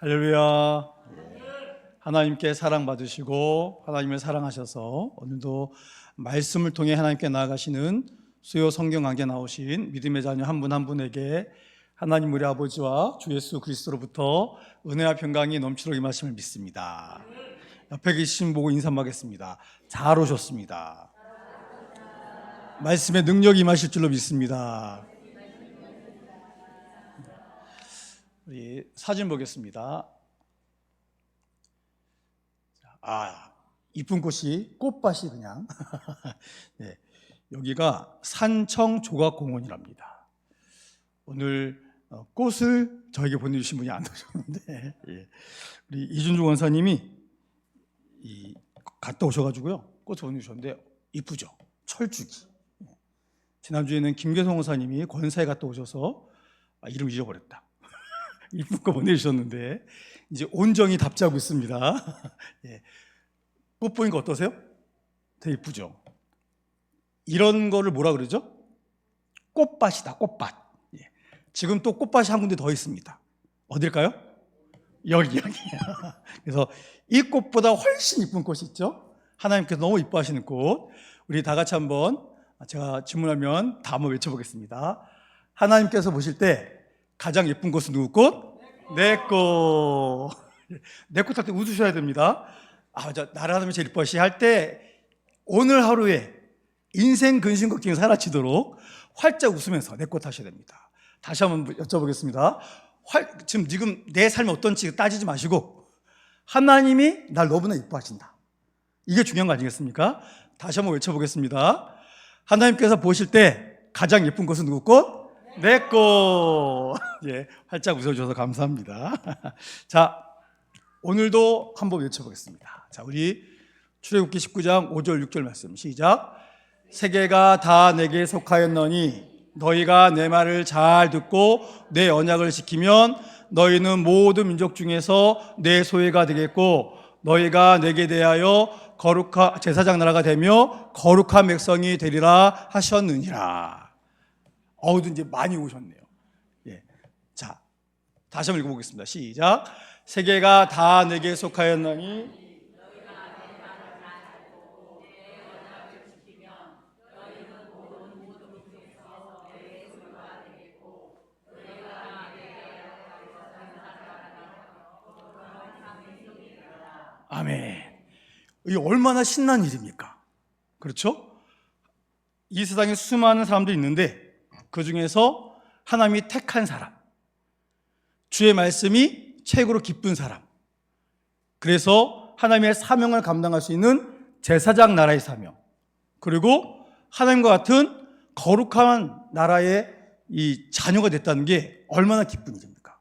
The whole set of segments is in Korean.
할렐루야. 하나님께 사랑받으시고 하나님을 사랑하셔서 오늘도 말씀을 통해 하나님께 나아가시는 수요 성경 강좌에 나오신 믿음의 자녀 한 분 한 분에게 하나님 우리 아버지와 주 예수 그리스도로부터 은혜와 평강이 넘치도록 임하심을 믿습니다. 옆에 계신 보고 인사 하겠습니다. 잘 오셨습니다. 말씀의 능력이 임하실 줄로 믿습니다. 우리 사진 보겠습니다. 이쁜 꽃이 꽃밭이 그냥 네, 여기가 산청조각공원이랍니다. 오늘 꽃을 저에게 보내주신 분이 안 오셨는데 우리 이준주 원사님이 갔다 오셔가지고요 꽃을 보내주셨는데 이쁘죠? 철쭉이. 지난주에는 김계성 원사님이 권사에 갔다 오셔서 이름 잊어버렸다. 이쁜 거 보내주셨는데 이제 온정이 답지하고 있습니다. 꽃 보니까 어떠세요? 되게 이쁘죠? 이런 거를 뭐라 그러죠? 꽃밭이다, 꽃밭. 지금 또 꽃밭이 한 군데 더 있습니다. 어딜까요? 여기. 그래서 이 꽃보다 훨씬 이쁜 꽃이 있죠? 하나님께서 너무 이뻐하시는 꽃. 우리 다 같이 한번 제가 질문하면 다 한번 외쳐보겠습니다. 하나님께서 보실 때 가장 예쁜 꽃은 누구 꽃? 내 꽃. 내 꽃 할 때 웃으셔야 됩니다. 나를 하나님이 제일 이뻐하시 할 때 오늘 하루에 인생 근심 걱정이 사라지도록 활짝 웃으면서 내 꽃 하셔야 됩니다. 다시 한번 여쭤보겠습니다. 지금 내 삶이 어떤지 따지지 마시고 하나님이 날 너무나 이뻐하신다. 이게 중요한 거 아니겠습니까? 다시 한번 외쳐보겠습니다. 하나님께서 보실 때 가장 예쁜 꽃은 누구 꽃? 내 꽃. 활짝 웃어주셔서 감사합니다. 자, 오늘도 한번 외쳐보겠습니다. 자, 우리 출애굽기 19장 5절 6절 말씀 시작. 세계가 다 내게 속하였노니 너희가 내 말을 잘 듣고 내 언약을 지키면 너희는 모든 민족 중에서 내 소유가 되겠고 너희가 내게 대하여 거룩한 제사장 나라가 되며 거룩한 백성이 되리라 하셨느니라. 이제 많이 오셨네요. 자, 다시 한번 읽어보겠습니다. 시작. 세계가 다 내게 속하였나니 아멘. 이게 얼마나 신난 일입니까? 그렇죠? 이 세상에 수많은 사람들이 있는데 그 중에서 하나님이 택한 사람, 주의 말씀이 최고로 기쁜 사람, 그래서 하나님의 사명을 감당할 수 있는 제사장 나라의 사명, 그리고 하나님과 같은 거룩한 나라의 이 자녀가 됐다는 게 얼마나 기쁜 일입니까?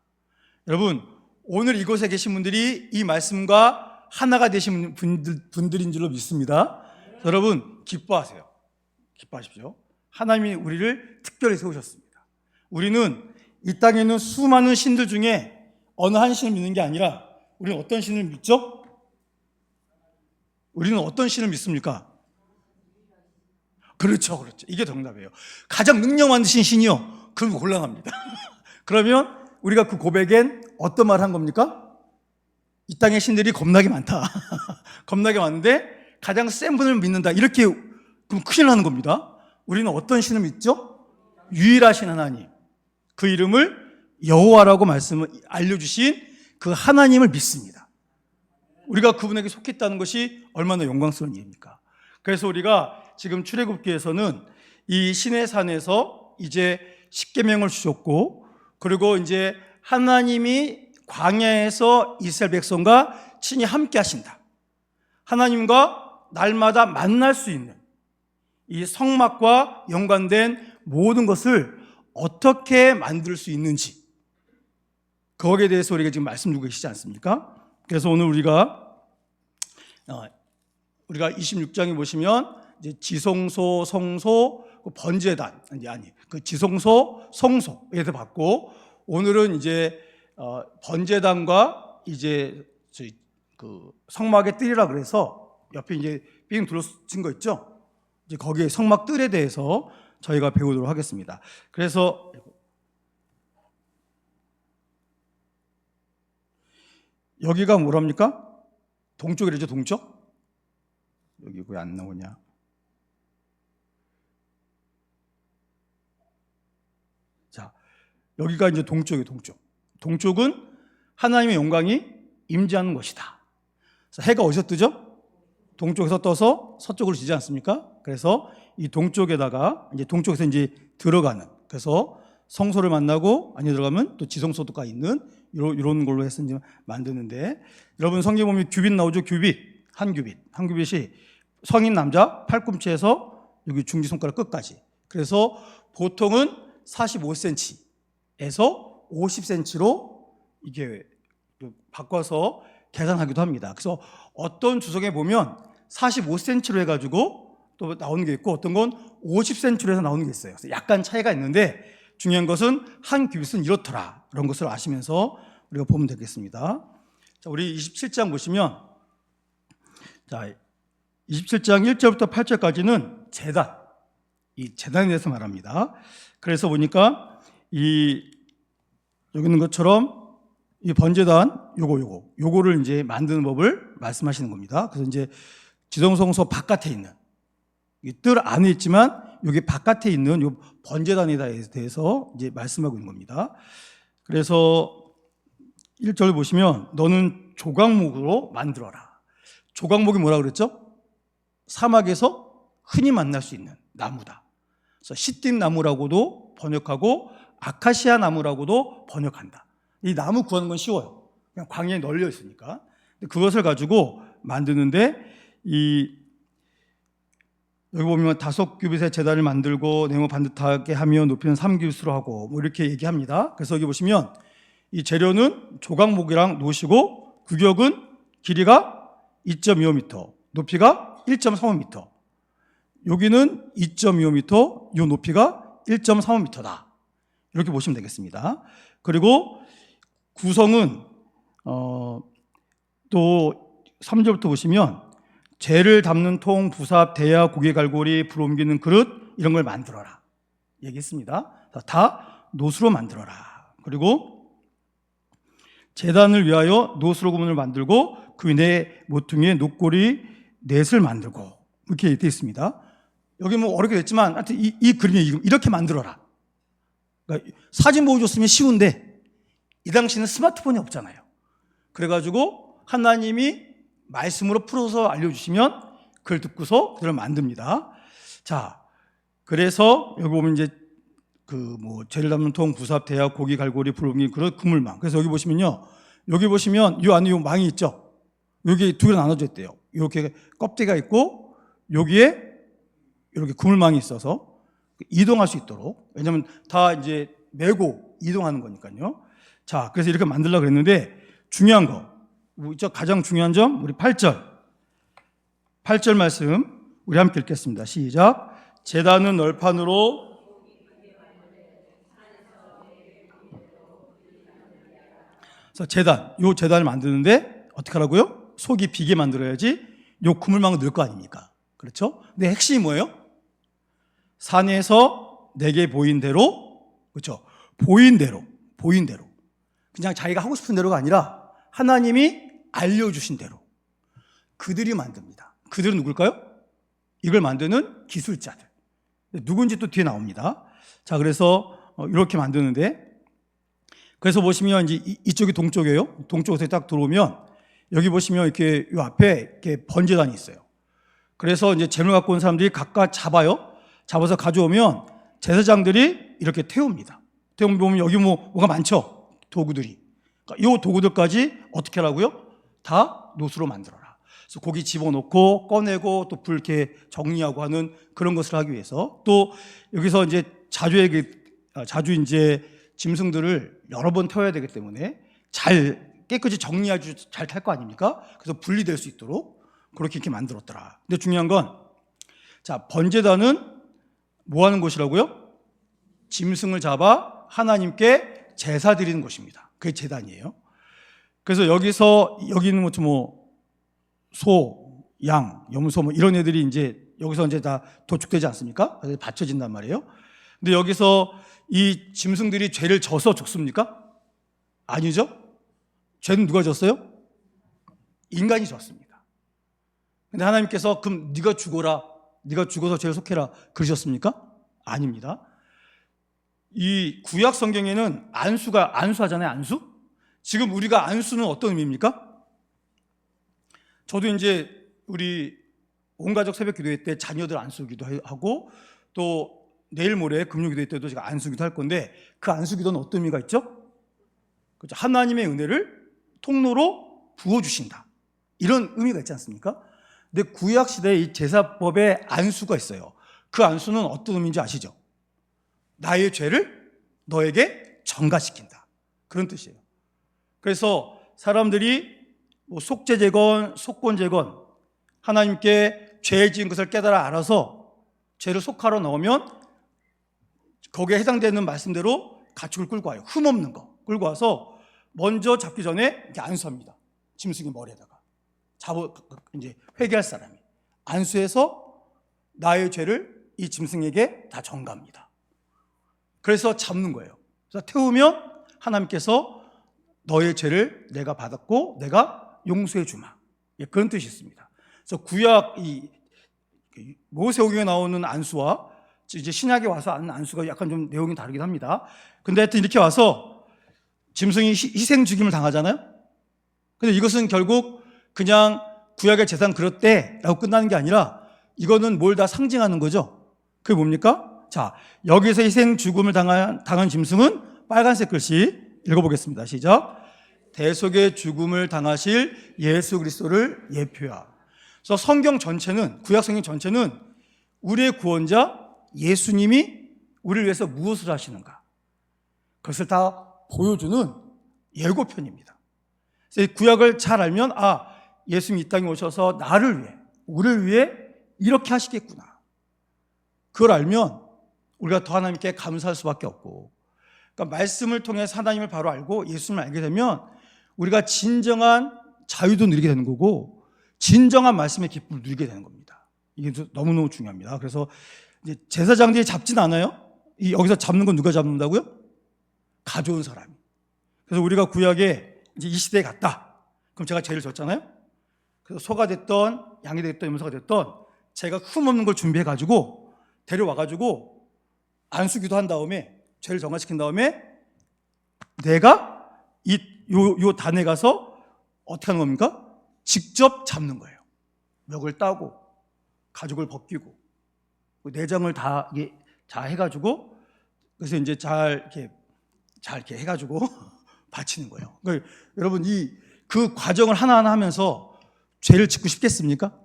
여러분, 오늘 이곳에 계신 분들이 이 말씀과 하나가 되신 분들인 줄로 믿습니다. 여러분, 기뻐하세요. 기뻐하십시오. 하나님이 우리를 특별히 세우셨습니다. 우리는 이 땅에 있는 수많은 신들 중에 어느 한 신을 믿는 게 아니라 우리는 어떤 신을 믿죠? 우리는 어떤 신을 믿습니까? 그렇죠. 이게 정답이에요. 가장 능력 많으신 신이요. 그럼 곤란합니다. 그러면 우리가 그 고백엔 어떤 말을 한 겁니까? 이 땅의 신들이 겁나게 많다. 겁나게 많은데 가장 센 분을 믿는다. 이렇게 그럼 큰일 나는 겁니다. 우리는 어떤 신을 믿죠? 유일하신 하나님. 그 이름을 여호와라고 말씀을 알려주신 그 하나님을 믿습니다. 우리가 그분에게 속했다는 것이 얼마나 영광스러운 일입니까? 그래서 우리가 지금 출애굽기에서는 이 시내 산에서 이제 십계명을 주셨고, 그리고 이제 하나님이 광야에서 이스라엘 백성과 친히 함께 하신다. 하나님과 날마다 만날 수 있는 이 성막과 연관된 모든 것을 어떻게 만들 수 있는지, 거기에 대해서 우리가 지금 말씀 주고 계시지 않습니까? 그래서 오늘 우리가 26장에 보시면 이제 지성소, 성소, 번제단, 그 지성소, 성소에 대해서 봤고, 오늘은 이제 번제단과 이제 그 성막의 뜰이라 그래서 옆에 이제 삥 둘러진 거 있죠? 이제 거기에 성막 뜰에 대해서 저희가 배우도록 하겠습니다. 그래서 여기가 뭐랍니까? 동쪽이라죠, 동쪽? 여기 왜 안 나오냐? 자, 여기가 이제 동쪽이에요, 동쪽. 동쪽은 하나님의 영광이 임재하는 곳이다. 그래서 해가 어디서 뜨죠? 동쪽에서 떠서 서쪽으로 지지 않습니까? 그래서 이 동쪽에다가 이제 동쪽에서 이제 들어가는, 그래서 성소를 만나고 안에 들어가면 또 지성소가 있는 이런 걸로 해서 이제 만드는데, 여러분 성경 보면 규빗 나오죠? 규빗. 한 규빗이 성인 남자 팔꿈치에서 여기 중지손가락 끝까지. 그래서 보통은 45cm에서 50cm로 이게 바꿔서 계산하기도 합니다. 그래서 어떤 주석에 보면 45cm로 해가지고 또 나오는 게 있고, 어떤 건 50cm로 해서 나오는 게 있어요. 그래서 약간 차이가 있는데 중요한 것은 한 규빗은 이렇더라. 이런 것을 아시면서 우리가 보면 되겠습니다. 자, 우리 27장 보시면, 자, 27장 1절부터 8절까지는 제단, 이 제단에 대해서 말합니다. 그래서 보니까 여기 있는 것처럼 이 번제단 요거를 이제 만드는 법을 말씀하시는 겁니다. 그래서 이제 지성성소 바깥에 있는, 뜰 안에 있지만 여기 바깥에 있는 요 번제단에 대해서 이제 말씀하고 있는 겁니다. 그래서 1절 보시면 너는 조각목으로 만들어라. 조각목이 뭐라 그랬죠? 사막에서 흔히 만날 수 있는 나무다. 그래서 시띠 나무라고도 번역하고 아카시아 나무라고도 번역한다. 이 나무 구하는 건 쉬워요. 그냥 광야에 널려 있으니까. 그것을 가지고 만드는데, 여기 보면 5규빗의 제단을 만들고 네모 반듯하게 하며 높이는 3규빗으로 하고 뭐 이렇게 얘기합니다. 그래서 여기 보시면 이 재료는 조각목이랑 놓으시고, 규격은 길이가 2.25m, 높이가 1.35m. 여기는 2.25m, 이 높이가 1.35m다. 이렇게 보시면 되겠습니다. 그리고 구성은 또 3절부터 보시면 재를 담는 통, 부삽, 대야, 고기 갈고리, 불 옮기는 그릇, 이런 걸 만들어라 얘기했습니다. 다 노수로 만들어라. 그리고 제단을 위하여 노수로 구문을 만들고 그 내 모퉁이에 녹고리 넷을 만들고, 이렇게 되어 있습니다. 여기 뭐 어렵게 됐지만 하여튼 이 그림에 이렇게 만들어라. 그러니까 사진 보여줬으면 쉬운데 이 당시는 스마트폰이 없잖아요. 그래가지고 하나님이 말씀으로 풀어서 알려주시면 그걸 듣고서 그걸 만듭니다. 자, 그래서 여기 보면 이제 재를 담는 통, 부삽, 대야, 고기 갈고리, 불 옮기는 그릇, 그물망. 그래서 여기 보시면요, 이 안에 요 망이 있죠. 여기 두 개로 나눠져 있대요. 이렇게 껍데기가 있고 여기에 이렇게 그물망이 있어서 이동할 수 있도록. 왜냐하면 다 이제 메고 이동하는 거니까요. 자, 그래서 이렇게 만들려고 그랬는데 중요한 거, 가장 중요한 점, 우리 8절 말씀 우리 함께 읽겠습니다. 시작. 제단은 널판으로 그래서 제단을 만드는데 어떻게 하라고요? 속이 비게 만들어야지 요 그물망을 넣을 거 아닙니까? 그렇죠? 근데 핵심이 뭐예요? 산에서 내게 보인 대로, 그렇죠? 보인 대로. 그냥 자기가 하고 싶은 대로가 아니라 하나님이 알려주신 대로 그들이 만듭니다. 그들은 누굴까요? 이걸 만드는 기술자들. 누군지 또 뒤에 나옵니다. 자, 그래서 이렇게 만드는데, 그래서 보시면 이제 이쪽이 동쪽이에요. 동쪽에서 딱 들어오면 여기 보시면 이렇게 이 앞에 이렇게 번제단이 있어요. 그래서 이제 재물 갖고 온 사람들이 각각 잡아서 가져오면 제사장들이 이렇게 태웁니다. 태우면 여기 뭐가 많죠? 도구들이. 그러니까 이 도구들까지 어떻게 하라고요? 다 노수로 만들어라. 그래서 고기 집어넣고 꺼내고 또 불 이렇게 정리하고 하는 그런 것을 하기 위해서, 또 여기서 이제 자주 이제 짐승들을 여러 번 태워야 되기 때문에 잘 깨끗이 정리하고 잘 탈 거 아닙니까? 그래서 분리될 수 있도록 그렇게 이렇게 만들었더라. 근데 중요한 건, 자, 번제단은 뭐 하는 곳이라고요? 짐승을 잡아 하나님께 제사 드리는 곳입니다. 그게 제단이에요. 그래서 여기 있는 것도 소, 양, 염소 이런 애들이 이제 여기서 이제 다 도축되지 않습니까? 그래서 바쳐진단 말이에요. 근데 여기서 이 짐승들이 죄를 져서 죽습니까? 아니죠? 죄는 누가 졌어요? 인간이 졌습니다. 근데 하나님께서 그럼 네가 죽어라, 네가 죽어서 죄를 속해라 그러셨습니까? 아닙니다. 이 구약 성경에는 안수하잖아요. 안수. 지금 우리가 안수는 어떤 의미입니까? 저도 이제 우리 온 가족 새벽 기도회 때 자녀들 안수기도 하고 또 내일 모레 금요 기도회 때도 제가 안수기도 할 건데 그 안수기도는 어떤 의미가 있죠? 그렇죠. 하나님의 은혜를 통로로 부어주신다. 이런 의미가 있지 않습니까? 근데 구약 시대에 이 제사법에 안수가 있어요. 그 안수는 어떤 의미인지 아시죠? 나의 죄를 너에게 전가시킨다. 그런 뜻이에요. 그래서 사람들이 뭐 속죄제건 속건제건 하나님께 죄 지은 것을 깨달아 알아서 죄를 속하러 나오면 거기에 해당되는 말씀대로 가축을 끌고 와요. 흠없는 거 끌고 와서 먼저 잡기 전에 이렇게 안수합니다. 짐승의 머리에다가 이제 회개할 사람이 안수해서 나의 죄를 이 짐승에게 다 전가합니다. 그래서 잡는 거예요. 그래서 태우면 하나님께서 너의 죄를 내가 받았고 내가 용서해 주마. 그런 뜻이 있습니다. 그래서 구약 이 모세오경에 나오는 안수와 이제 신약에 와서 하는 안수가 약간 좀 내용이 다르긴 합니다. 근데 하여튼 이렇게 와서 짐승이 희생 죽임을 당하잖아요. 근데 이것은 결국 그냥 구약의 제사는 그렇대라고 끝나는 게 아니라 이거는 뭘 다 상징하는 거죠. 그게 뭡니까? 자, 여기서 희생 죽음을 당한 짐승은 빨간색 글씨 읽어보겠습니다. 시작. 대속의 죽음을 당하실 예수 그리스도를 예표하. 그래서 성경 전체는, 구약 성경 전체는 우리의 구원자 예수님이 우리를 위해서 무엇을 하시는가, 그것을 다 보여주는 예고편입니다. 그래서 구약을 잘 알면 예수님이 이 땅에 오셔서 나를 위해, 우리를 위해 이렇게 하시겠구나. 그걸 알면 우리가 더 하나님께 감사할 수밖에 없고, 그러니까 말씀을 통해서 하나님을 바로 알고 예수님을 알게 되면 우리가 진정한 자유도 누리게 되는 거고 진정한 말씀의 기쁨을 누리게 되는 겁니다. 이게 너무너무 중요합니다. 그래서 이제 제사장들이 잡진 않아요. 여기서 잡는 건 누가 잡는다고요? 가져온 사람이. 그래서 우리가 구약에 이제 이 시대에 갔다. 그럼 제가 죄를 졌잖아요. 그래서 소가 됐던 양이 됐던 염소가 됐던 제가 흠없는 걸 준비해가지고 데려와가지고 안수기도 한 다음에 죄를 정화시킨 다음에 내가 요 단에 가서 어떻게 하는 겁니까? 직접 잡는 거예요. 멱을 따고 가죽을 벗기고 내장을 다 해가지고 그래서 이제 잘 이렇게 해가지고 바치는 거예요. 그러니까 여러분 그 과정을 하나하나 하면서 죄를 짓고 싶겠습니까?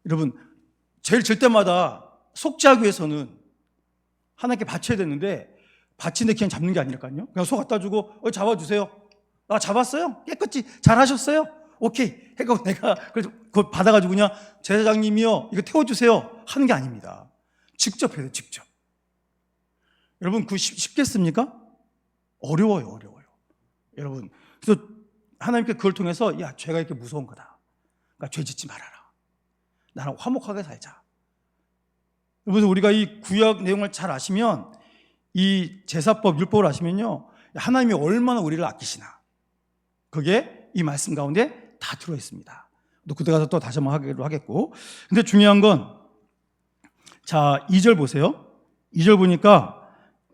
여러분 죄를 질 때마다 속죄하기 위해서는 하나님께 바쳐야 되는데 바치는데 그냥 잡는 게 아니랄까요? 그냥 소 갖다 주고 잡아주세요. 잡았어요? 깨끗이 잘하셨어요? 오케이. 해가지고 내가 그걸 받아가지고 그냥 제사장님이요 이거 태워주세요 하는 게 아닙니다. 직접 해야 돼요. 직접. 여러분 그거 쉽겠습니까? 어려워요. 여러분 그래서 하나님께 그걸 통해서 죄가 이렇게 무서운 거다. 그러니까 죄 짓지 말아라. 나랑 화목하게 살자. 여러분 우리가 이 구약 내용을 잘 아시면 이 제사법 율법을 아시면요 하나님이 얼마나 우리를 아끼시나 그게 이 말씀 가운데 다 들어있습니다. 또 그때 가서 또 다시 한번 하기로 하겠고, 근데 중요한 건 자 2절 보세요. 2절 보니까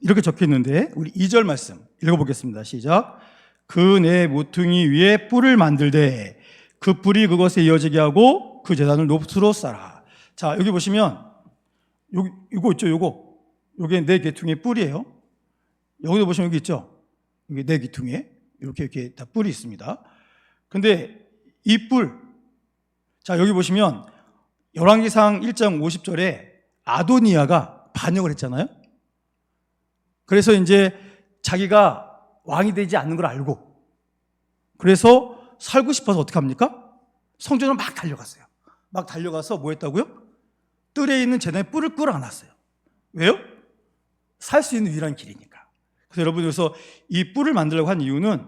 이렇게 적혀있는데 우리 2절 말씀 읽어보겠습니다. 시작. 그 내 모퉁이 위에 뿔을 만들되 그 뿔이 그것에 이어지게 하고 그 제단을 높수로 쌓아. 자 여기 보시면 요거 있죠. 요게 내 계퉁의 뿔이에요. 여기도 보시면 여기 있죠. 여기 내 계퉁에 이렇게 다 뿔이 있습니다. 근데 이 뿔, 자 여기 보시면 열왕기상 1장 50절에 아도니아가 반역을 했잖아요. 그래서 이제 자기가 왕이 되지 않는 걸 알고 그래서 살고 싶어서 어떻게 합니까? 성전으로 막 달려갔어요. 막 달려가서 뭐 했다고요? 뜰에 있는 제단에 뿔을 끌어안았어요. 왜요? 살 수 있는 유일한 길이니까. 그래서 여러분 여기서 이 뿔을 만들려고 한 이유는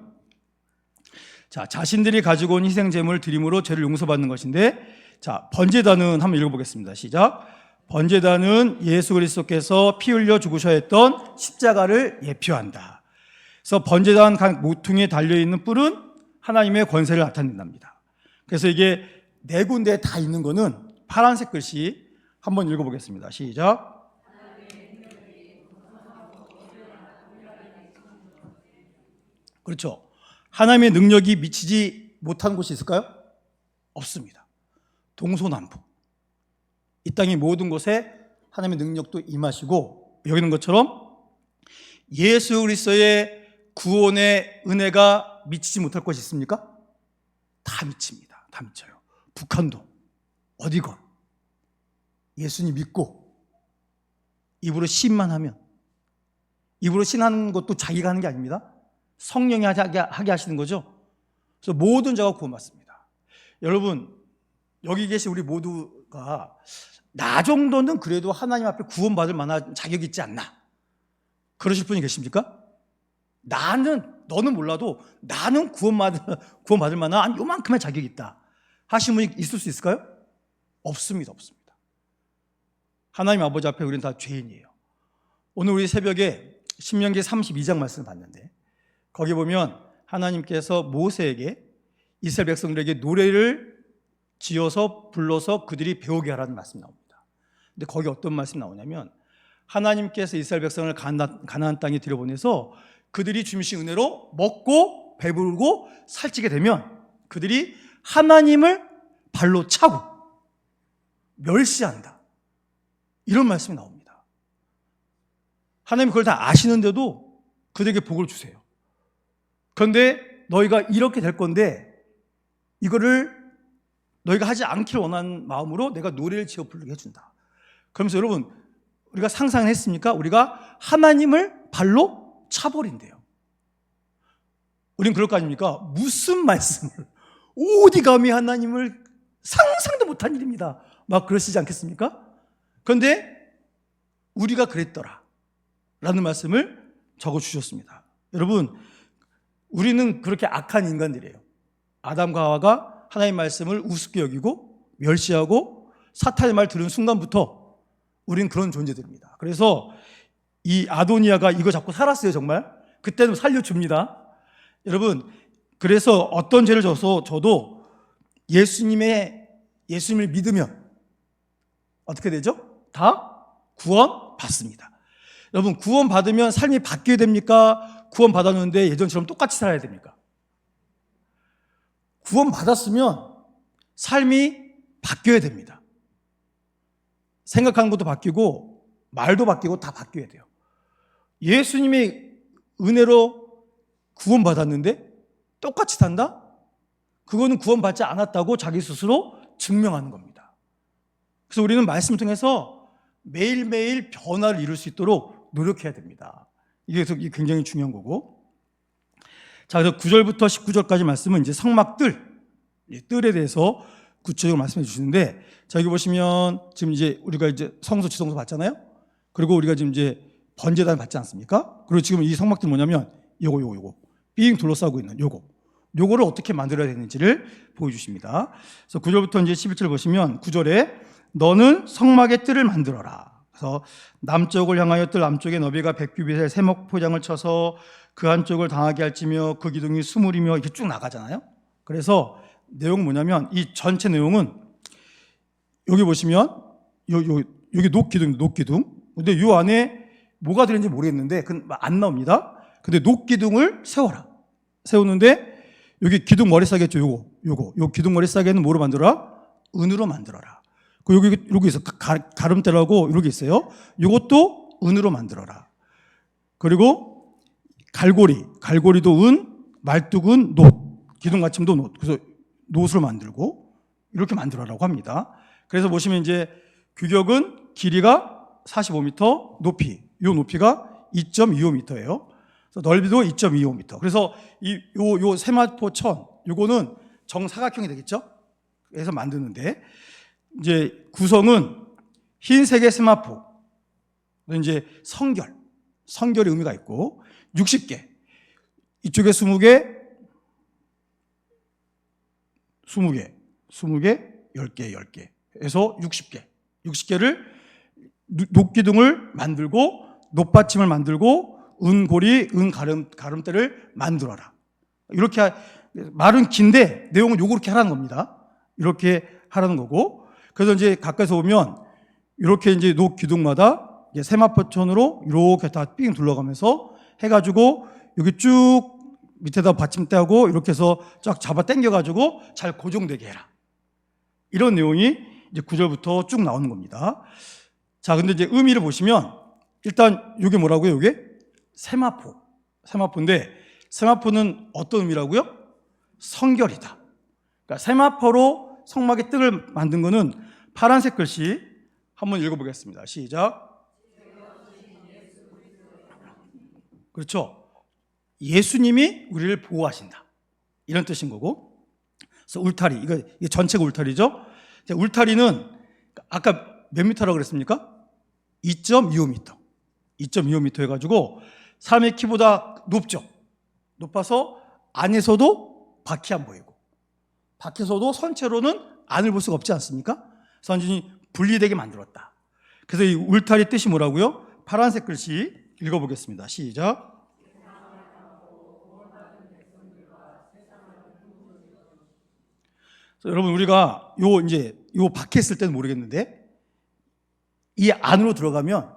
자 자신들이 가지고 온 희생제물을 드림으로 죄를 용서받는 것인데 자 번제단은 한번 읽어보겠습니다. 시작. 번제단은 예수 그리스도께서 피 흘려 죽으셔야 했던 십자가를 예표한다. 그래서 번제단 각 모퉁이에 달려있는 뿔은 하나님의 권세를 나타낸답니다. 그래서 이게 네 군데에 다 있는 거는 파란색 글씨 한번 읽어보겠습니다. 시작. 그렇죠. 하나님의 능력이 미치지 못한 곳이 있을까요? 없습니다. 동서남북. 이 땅의 모든 곳에 하나님의 능력도 임하시고, 여기 있는 것처럼 예수 그리스도의 구원의 은혜가 미치지 못할 곳이 있습니까? 다 미칩니다. 다 미쳐요. 북한도 어디건 예수님 믿고 입으로 신만 하면, 입으로 신하는 것도 자기가 하는 게 아닙니다. 성령이 하게 하시는 거죠. 그래서 모든 자가 구원받습니다. 여러분, 여기 계신 우리 모두가 나 정도는 그래도 하나님 앞에 구원받을 만한 자격이 있지 않나, 그러실 분이 계십니까? 너는 몰라도 나는 구원받을 만한 요만큼의 자격이 있다 하신 분이 있을 수 있을까요? 없습니다. 없습니다. 하나님 아버지 앞에 우리는 다 죄인이에요. 오늘 우리 새벽에 신명기 32장 말씀을 봤는데, 거기 보면 하나님께서 모세에게 이스라엘 백성들에게 노래를 지어서 불러서 그들이 배우게 하라는 말씀이 나옵니다. 근데 거기 어떤 말씀이 나오냐면, 하나님께서 이스라엘 백성을 가나안 땅에 들여보내서 그들이 주신 은혜로 먹고 배부르고 살찌게 되면 그들이 하나님을 발로 차고 멸시한다, 이런 말씀이 나옵니다. 하나님이 그걸 다 아시는데도 그들에게 복을 주세요. 그런데 너희가 이렇게 될 건데 이거를 너희가 하지 않기를 원하는 마음으로 내가 노래를 지어 부르게 해준다. 그러면서 여러분, 우리가 상상을 했습니까? 우리가 하나님을 발로 차버린대요. 우린 그럴 거 아닙니까? 무슨 말씀을, 어디 감히 하나님을, 상상도 못한 일입니다. 막 그러시지 않겠습니까? 그런데 우리가 그랬더라 라는 말씀을 적어주셨습니다. 여러분, 우리는 그렇게 악한 인간들이에요. 아담과 하와가 하나님의 말씀을 우습게 여기고 멸시하고 사탄의 말 들은 순간부터 우리는 그런 존재들입니다. 그래서 이 아도니아가 이거 잡고 살았어요. 정말 그때는 살려줍니다. 여러분, 그래서 어떤 죄를 저도 예수님을 믿으면 어떻게 되죠? 다 구원 받습니다. 여러분, 구원 받으면 삶이 바뀌어야 됩니까? 구원 받았는데 예전처럼 똑같이 살아야 됩니까? 구원 받았으면 삶이 바뀌어야 됩니다. 생각하는 것도 바뀌고 말도 바뀌고 다 바뀌어야 돼요. 예수님의 은혜로 구원 받았는데 똑같이 산다? 그거는 구원 받지 않았다고 자기 스스로 증명하는 겁니다. 그래서 우리는 말씀을 통해서 매일매일 변화를 이룰 수 있도록 노력해야 됩니다. 이게 굉장히 중요한 거고. 자, 그래서 9절부터 19절까지 말씀은 이제 성막들, 뜰에 대해서 구체적으로 말씀해 주시는데, 자, 여기 보시면 지금 이제 우리가 이제 성소 지성소 봤잖아요. 그리고 우리가 지금 이제 번제단 받지 않습니까? 그리고 지금 이 성막들 뭐냐면 요거 삥 둘러싸고 있는 요거를 어떻게 만들어야 되는지를 보여주십니다. 그래서 9절부터 이제 11절 보시면 9절에 너는 성막의 뜰을 만들어라. 그래서 남쪽을 향하여 뜰 남쪽의 너비가 100규빗의 세목 포장을 쳐서 그 한쪽을 당하게 할지며 그 기둥이 20이며 이렇게 쭉 나가잖아요. 그래서 내용은 뭐냐면 이 전체 내용은 여기 보시면 여기 녹기둥. 근데 이 안에 뭐가 들어있는지 모르겠는데 그건 안 나옵니다. 근데 녹기둥을 세우는데 여기 기둥 머리싸개죠. 요 기둥 머리싸개는 뭐로 만들어라? 은으로 만들어라. 여기 있어. 가름대라고 이렇게 있어요. 이것도 은으로 만들어라. 그리고 갈고리도 은, 말뚝은 놋, 기둥 받침도 놋. 그래서 놋으로 만들고 이렇게 만들어라고 합니다. 그래서 보시면 이제 규격은 길이가 45m, 요 높이가 2.25m예요. 그래서 넓이도 2.25m. 그래서 요 세마포천, 요거는 정사각형이 되겠죠? 그래서 만드는데 이제 구성은 흰색의 세마포, 이제 성결의 의미가 있고 60개, 이쪽에 20개, 10개 해서 60개를 녹기둥을 만들고 녹받침을 만들고 은고리, 가름대를 만들어라. 이렇게 말은 긴데 내용은 요렇게 하라는 겁니다. 이렇게 하라는 거고, 그래서 이제 가까이서 보면 이렇게 이제 녹 기둥마다 이제 세마포천으로 이렇게 다 삥 둘러가면서 해가지고 여기 쭉 밑에다 받침대하고 이렇게 해서 쫙 잡아 당겨가지고 잘 고정되게 해라. 이런 내용이 이제 9절부터 쭉 나오는 겁니다. 자, 근데 이제 의미를 보시면 일단 이게 뭐라고요? 이게 세마포. 세마포인데 세마포는 어떤 의미라고요? 성결이다. 그러니까 세마포로 성막의 뜰을 만든 거는 파란색 글씨 한번 읽어보겠습니다. 시작. 그렇죠. 예수님이 우리를 보호하신다. 이런 뜻인 거고. 그래서 울타리, 이거 전체가 울타리죠. 울타리는 아까 몇 미터라고 그랬습니까? 2.25m. 2.25m 해가지고 사람의 키보다 높죠. 높아서 안에서도 밖이 안 보이고 밖에서도 선체로는 안을 볼 수가 없지 않습니까? 그래서 완전히 분리되게 만들었다. 그래서 이 울타리 뜻이 뭐라고요? 파란색 글씨 읽어보겠습니다. 시작. 여러분, 우리가 요 밖에 있을 때는 모르겠는데 이 안으로 들어가면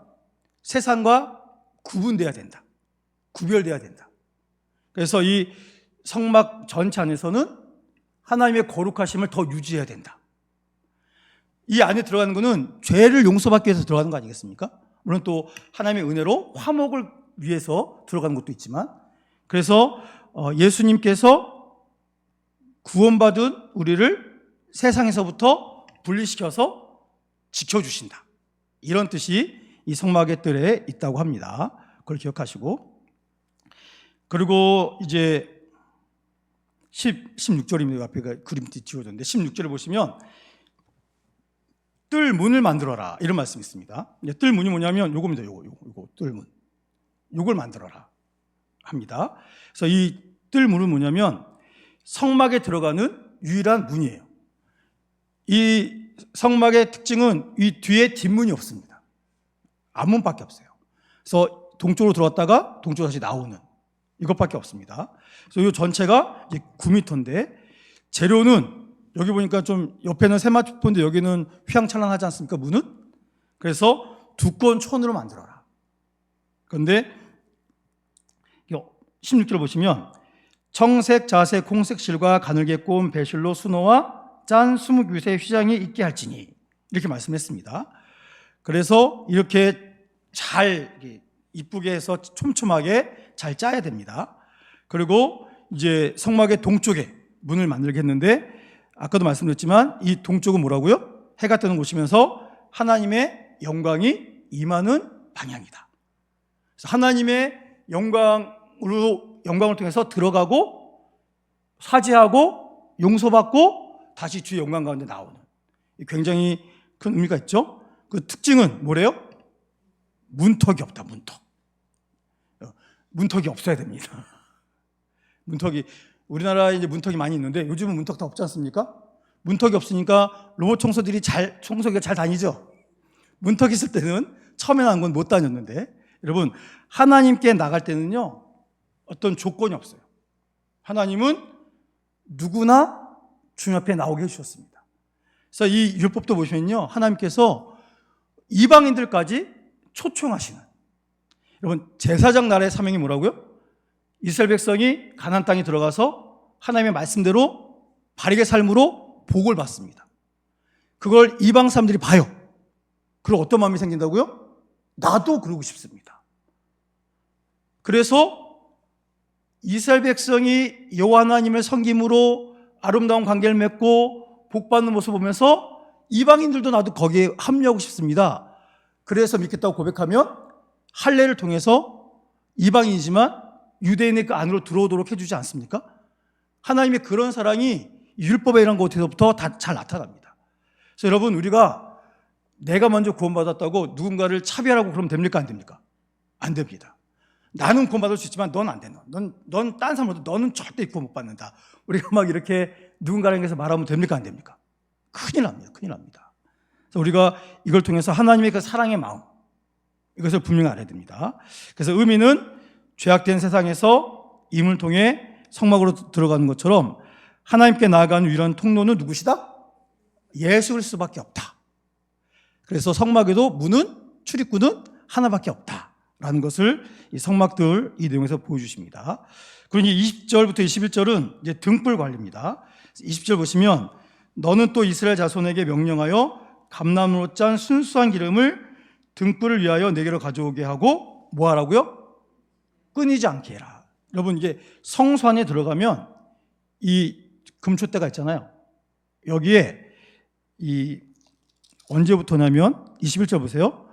세상과 구분돼야 된다. 구별돼야 된다. 그래서 이 성막 전체 안에서는 하나님의 거룩하심을 더 유지해야 된다. 이 안에 들어가는 것은 죄를 용서받기 위해서 들어가는 거 아니겠습니까? 물론 또 하나님의 은혜로 화목을 위해서 들어가는 것도 있지만, 그래서 예수님께서 구원받은 우리를 세상에서부터 분리시켜서 지켜주신다. 이런 뜻이 이 성막의 뜰에 있다고 합니다. 그걸 기억하시고, 그리고 이제 16절입니다. 앞에 그림 지워졌는데 16절을 보시면 뜰 문을 만들어라 이런 말씀이 있습니다. 뜰 문이 뭐냐면 요겁니다. 요거 뜰 문. 요걸 만들어라 합니다. 그래서 이 뜰 문은 뭐냐면 성막에 들어가는 유일한 문이에요. 이 성막의 특징은 이 뒤에 뒷문이 없습니다. 앞문밖에 없어요. 그래서 동쪽으로 들어왔다가 동쪽으로 다시 나오는 이것밖에 없습니다. 그래서 이 전체가 이제 9m인데 재료는 여기 보니까 좀 옆에는 세마포인데 여기는 휘황찬란하지 않습니까? 문은? 그래서 두꺼운 천으로 만들어라. 그런데 16절 보시면 청색, 자색, 홍색 실과 가늘게 꼬은 배실로 수노와 짠 20규세 휘장이 있게 할지니 이렇게 말씀했습니다. 그래서 이렇게 잘 이쁘게 해서 촘촘하게 잘 짜야 됩니다. 그리고 이제 성막의 동쪽에 문을 만들겠는데 아까도 말씀드렸지만 이 동쪽은 뭐라고요? 해가 뜨는 곳이면서 하나님의 영광이 임하는 방향이다. 그래서 하나님의 영광을 통해서 들어가고 사죄하고 용서받고 다시 주의 영광 가운데 나오는 굉장히 큰 의미가 있죠. 그 특징은 뭐래요? 문턱이 없다. 문턱이 없어야 됩니다. 문턱이 우리나라에 이제 문턱이 많이 있는데 요즘은 문턱 다 없지 않습니까? 문턱이 없으니까 로봇 청소들이 청소기가 잘 다니죠. 문턱이 있을 때는 처음에 나온 건 못 다녔는데 여러분 하나님께 나갈 때는요 어떤 조건이 없어요. 하나님은 누구나 주님 앞에 나오게 해주셨습니다. 그래서 이 율법도 보시면요 하나님께서 이방인들까지 초청하시는, 여러분 제사장 나라의 사명이 뭐라고요? 이스라엘 백성이 가나안 땅에 들어가서 하나님의 말씀대로 바르게 삶으로 복을 받습니다. 그걸 이방 사람들이 봐요. 그럼 어떤 마음이 생긴다고요? 나도 그러고 싶습니다. 그래서 이스라엘 백성이 여호와 하나님을 섬김으로 아름다운 관계를 맺고 복받는 모습을 보면서 이방인들도 나도 거기에 합류하고 싶습니다. 그래서 믿겠다고 고백하면 할례를 통해서 이방인이지만 유대인의 그 안으로 들어오도록 해주지 않습니까? 하나님의 그런 사랑이 율법에 이런 곳에서부터 다 잘 나타납니다. 그래서 여러분 우리가 내가 먼저 구원받았다고 누군가를 차별하고 그러면 됩니까? 안 됩니까? 안 됩니다. 나는 구원받을 수 있지만 넌 안 돼. 넌 딴 사람으로도 너는 절대 구원 못 받는다. 우리가 막 이렇게 누군가를 향해서 말하면 됩니까? 안 됩니까? 큰일 납니다. 큰일 납니다. 그래서 우리가 이걸 통해서 하나님의 그 사랑의 마음 이것을 분명히 알아야 됩니다. 그래서 의미는 죄악된 세상에서 임을 통해 성막으로 들어가는 것처럼 하나님께 나아가는 유일한 통로는 누구시다? 예수 그리스도밖에 없다. 그래서 성막에도 문은, 출입구는 하나밖에 없다라는 것을 이 성막들 이 내용에서 보여주십니다. 그리고 20절부터 21절은 이제 등불 관리입니다. 20절 보시면 너는 또 이스라엘 자손에게 명령하여 감람으로 짠 순수한 기름을 등불을 위하여 내게로 가져오게 하고 뭐 하라고요? 끊이지 않게 해라. 여러분, 이게 성소 안에 들어가면 이 금촛대가 있잖아요. 여기에 이 언제부터냐면 21절 보세요.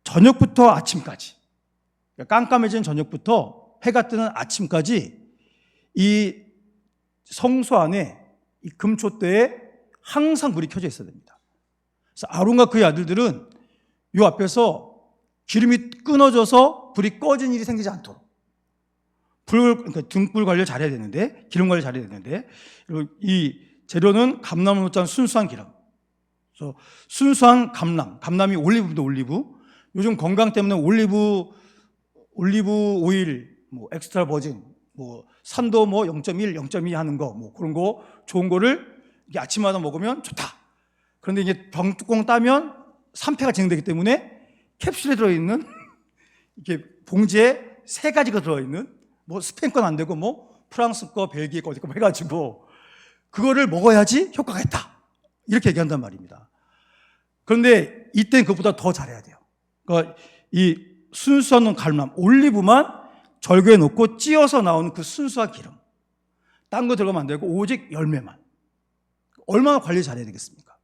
저녁부터 아침까지, 그러니까 깜깜해진 저녁부터 해가 뜨는 아침까지 이 성소 안에 이 금촛대에 항상 불이 켜져 있어야 됩니다. 그래서 아론과 그의 아들들은 이 앞에서 기름이 끊어져서 불이 꺼진 일이 생기지 않도록 그러니까 등불 관리를 잘해야 되는데, 기름 관리 잘해야 되는데, 이 재료는 감람으로 짠 순수한 기름. 그래서 순수한 감람이 올리브입니다. 올리브. 요즘 건강 때문에 올리브 오일, 뭐 엑스트라 버진, 뭐 산도 뭐 0.1, 0.2 하는 거, 뭐 그런 거 좋은 거를 이게 아침마다 먹으면 좋다. 그런데 이게 병뚜껑 따면 산패가 진행되기 때문에 캡슐에 들어있는 이렇게 봉지에 3가지가 들어있는, 뭐 스페인 건 안 되고 뭐 프랑스 거, 벨기에 거 어디 거 해가지고 그거를 먹어야지 효과가 있다, 이렇게 얘기한단 말입니다. 그런데 이때는 그것보다 더 잘해야 돼요. 그러니까 이 순수한 감람, 올리브만 절교에 놓고 찧어서 나오는 그 순수한 기름, 딴 거 들어가면 안 되고 오직 열매만. 얼마나 관리 잘해야 되겠습니까?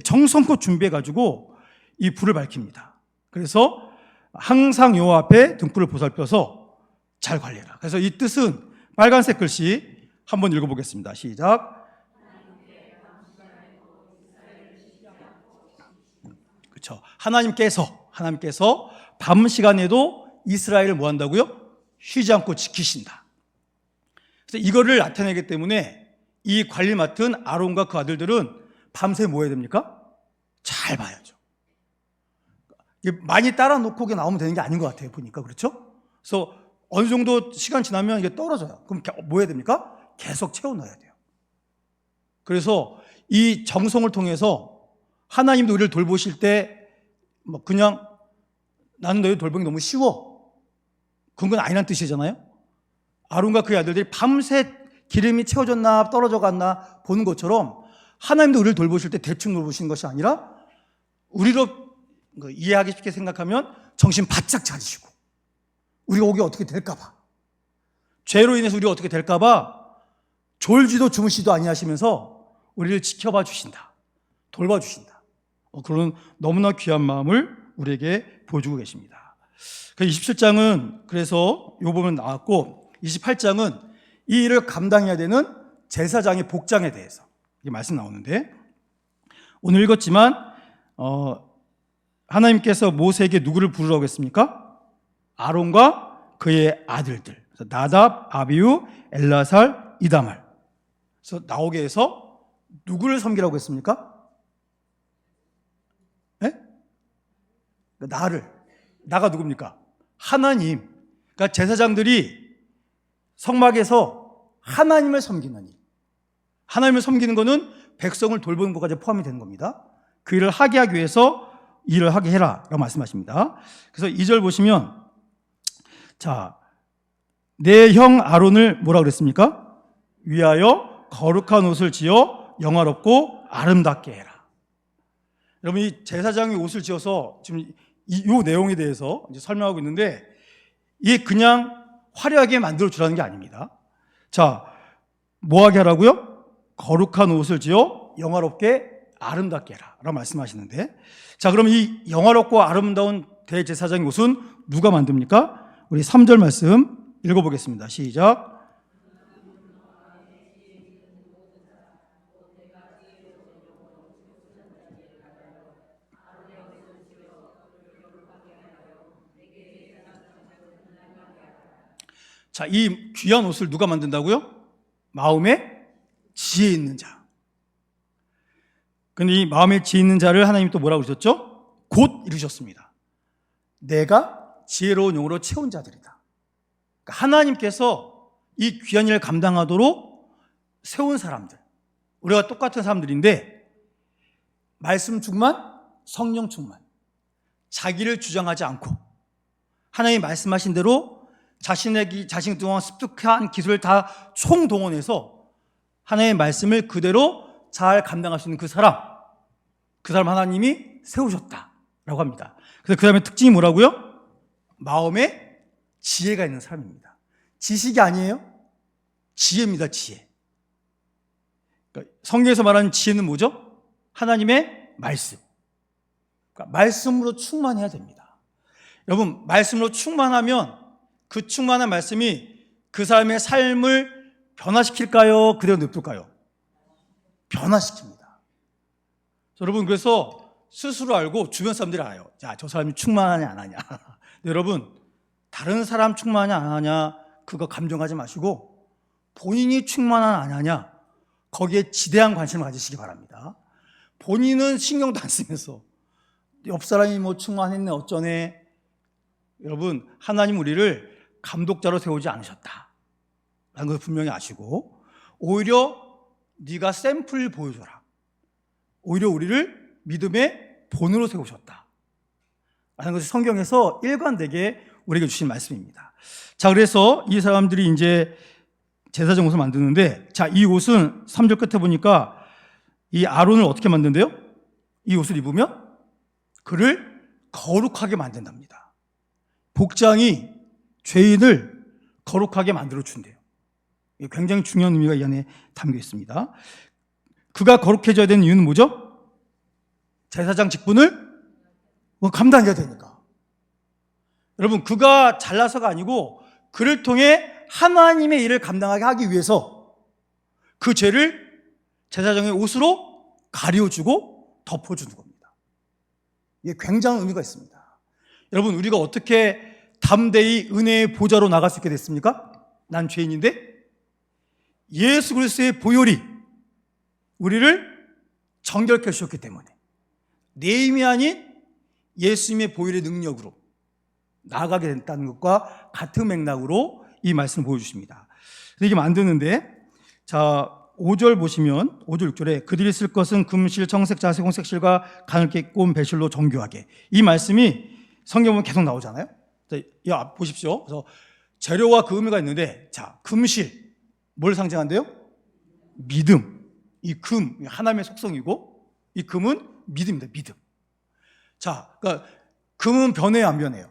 정성껏 준비해가지고 이 불을 밝힙니다. 그래서 항상 요 앞에 등불을 보살펴서 잘 관리해라. 그래서 이 뜻은 빨간색 글씨 한번 읽어보겠습니다. 시작. 그렇죠. 하나님께서 밤 시간에도 이스라엘을 뭐 한다고요? 쉬지 않고 지키신다. 그래서 이거를 나타내기 때문에 이 관리 맡은 아론과 그 아들들은 밤새 뭐 해야 됩니까? 잘 봐야죠. 많이 따라 놓고 나오면 되는 게 아닌 것 같아요, 보니까. 그렇죠? 그래서 어느 정도 시간 지나면 이게 떨어져요. 그럼 뭐 해야 됩니까? 계속 채워 넣어야 돼요. 그래서 이 정성을 통해서 하나님도 우리를 돌보실 때 뭐 그냥 나는 너희 돌보기 너무 쉬워, 그런 건 아니란 뜻이잖아요. 아론과 그의 아들들이 밤새 기름이 채워졌나 떨어져 갔나 보는 것처럼 하나님도 우리를 돌보실 때 대충 돌보시는 것이 아니라 우리로 이해하기 쉽게 생각하면 정신 바짝 차리시고 우리가 오기 어떻게 될까 봐, 죄로 인해서 우리가 어떻게 될까 봐 졸지도 주무시도 아니하시면서 우리를 지켜봐 주신다, 돌봐 주신다. 그런 너무나 귀한 마음을 우리에게 보여주고 계십니다. 27장은 그래서 요 부분 나왔고, 28장은 이 일을 감당해야 되는 제사장의 복장에 대해서 이 말씀 나오는데, 오늘 읽었지만 하나님께서 모세에게 누구를 부르라고 했습니까? 아론과 그의 아들들, 나답, 아비후, 엘라살, 이다말. 그래서 나오게 해서 누구를 섬기라고 했습니까? 네? 나가 누굽니까? 하나님. 그러니까 제사장들이 성막에서 하나님을 섬기는 일, 하나님을 섬기는 것은 백성을 돌보는 것까지 포함이 되는 겁니다. 그 일을 하게 하기 위해서 일을 하게 해라 라고 말씀하십니다. 그래서 2절 보시면, 자, 내 형 아론을 뭐라 그랬습니까? 위하여 거룩한 옷을 지어 영화롭고 아름답게 해라. 여러분, 이 제사장이 옷을 지어서 지금 이 내용에 대해서 이제 설명하고 있는데, 이게 그냥 화려하게 만들어 주라는 게 아닙니다. 자, 뭐 하게 하라고요? 거룩한 옷을 지어 영화롭게 아름답게 해라 라고 말씀하시는데, 자, 그럼 이 영화롭고 아름다운 대제사장의 옷은 누가 만듭니까? 우리 3절 말씀 읽어보겠습니다. 시작. 자, 이 귀한 옷을 누가 만든다고요? 마음에 지혜 있는 자. 근데 이 마음에 지혜 있는 자를 하나님 또 뭐라고 그러셨죠? 곧 이루셨습니다. 내가 지혜로운 영으로 채운 자들이다. 그러니까 하나님께서 이 귀한 일을 감당하도록 세운 사람들, 우리가 똑같은 사람들인데 말씀 충만, 성령 충만. 자기를 주장하지 않고 하나님이 말씀하신 대로 자신이 동안 습득한 기술을 다 총동원해서 하나님의 말씀을 그대로 잘 감당할 수 있는 그 사람 하나님이 세우셨다라고 합니다. 그래서 그 다음에 특징이 뭐라고요? 마음에 지혜가 있는 사람입니다. 지식이 아니에요. 지혜입니다. 지혜. 그러니까 성경에서 말하는 지혜는 뭐죠? 하나님의 말씀. 그러니까 말씀으로 충만해야 됩니다. 여러분, 말씀으로 충만하면 그 충만한 말씀이 그 사람의 삶을 변화시킬까요? 그대로 냅둘까요? 변화시킵니다. 여러분, 그래서 스스로 알고 주변 사람들이 알아요. 야, 저 사람이 충만하냐 안 하냐. 여러분, 다른 사람 충만하냐 안 하냐 그거 감정하지 마시고 본인이 충만하냐 안 하냐 거기에 지대한 관심을 가지시기 바랍니다. 본인은 신경도 안 쓰면서 옆 사람이 뭐 충만했네 어쩌네. 여러분, 하나님 우리를 감독자로 세우지 않으셨다 라는 것을 분명히 아시고 오히려 네가 샘플 보여줘라. 오히려 우리를 믿음의 본으로 세우셨다 라는 것이 성경에서 일관되게 우리에게 주신 말씀입니다. 자, 그래서 이 사람들이 이제 제사장 옷을 만드는데, 자, 이 옷은 3절 끝에 보니까 이 아론을 어떻게 만든대요? 이 옷을 입으면 그를 거룩하게 만든답니다. 복장이 죄인을 거룩하게 만들어 준대요. 굉장히 중요한 의미가 이 안에 담겨 있습니다. 그가 거룩해져야 되는 이유는 뭐죠? 제사장 직분을 감당해야 되니까. 여러분, 그가 잘나서가 아니고 그를 통해 하나님의 일을 감당하게 하기 위해서 그 죄를 제사장의 옷으로 가려주고 덮어주는 겁니다. 이게 굉장한 의미가 있습니다. 여러분, 우리가 어떻게 담대히 은혜의 보좌로 나갈 수 있게 됐습니까? 난 죄인인데 예수 그리스도의 보혈이 우리를 정결케 하셨기 때문에 내 힘이 아닌 예수님의 보혈의 능력으로 나아가게 된다는 것과 같은 맥락으로 이 말씀을 보여주십니다. 이게 만드는데, 자, 5절 보시면 5절 6절에 그들이 쓸 것은 금실, 청색, 자색, 홍색실과 가늘게 꼰 배실로 정교하게. 이 말씀이 성경 보면 계속 나오잖아요. 자, 이 앞 보십시오. 그래서 재료와 그 의미가 있는데, 자, 금실 뭘 상징한대요? 믿음. 이 금 하나님의 속성이고 이 금은 믿음입니다. 믿음. 자, 그러니까 금은 변해요, 안 변해요?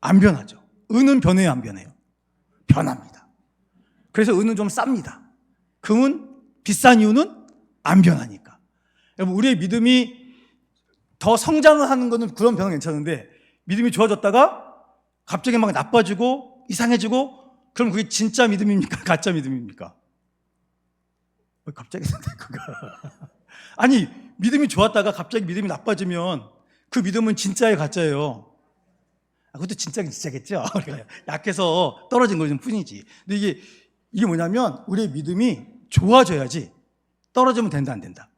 안 변하죠. 은은 변해요, 안 변해요? 변합니다. 그래서 은은 좀 쌉니다. 금은 비싼 이유는 안 변하니까. 여러분, 우리의 믿음이 더 성장을 하는 것은 그런 변화는 괜찮은데 믿음이 좋아졌다가 갑자기 막 나빠지고 이상해지고 그럼 그게 진짜 믿음입니까? 가짜 믿음입니까? 왜 갑자기 그가 아니, 믿음이 좋았다가 갑자기 믿음이 나빠지면 그 믿음은 진짜예요, 가짜예요? 그것도 진짜긴 진짜겠죠. 약해서 떨어진 거일 뿐이지. 근데 이게 뭐냐면 우리의 믿음이 좋아져야지 떨어지면 된다, 안 된다?